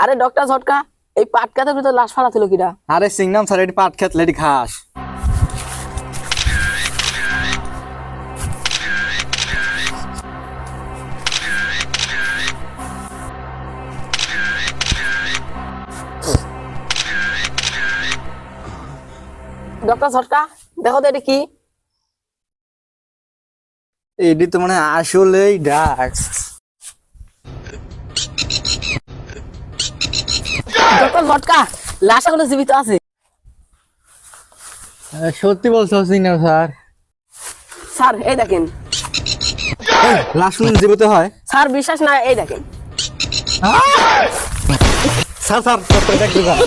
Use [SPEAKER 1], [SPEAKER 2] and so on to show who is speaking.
[SPEAKER 1] আরে ডক্টর ঝটকা, এই পাট কাতের ভিতর লাশ ফালা ছিল কিরা?
[SPEAKER 2] আরে সিংনাম স্যার, এটি পাট খেত লেডি ঘাস।
[SPEAKER 1] ডক্টর ঝটকা, দেখো তো এটা কি?
[SPEAKER 2] এটি তো মানে আসলেই ড্রাগস।
[SPEAKER 1] ডক্টর ঝটকা, লাশ এখনো জীবিত আছে।
[SPEAKER 2] সত্যি বলছো সিংনাম স্যার?
[SPEAKER 1] স্যার এই দেখেন।
[SPEAKER 2] লাশ জীবিত হয়?
[SPEAKER 1] স্যার বিশ্বাস না, এই দেখেন।
[SPEAKER 2] স্যার স্যার দেখতে স্যার।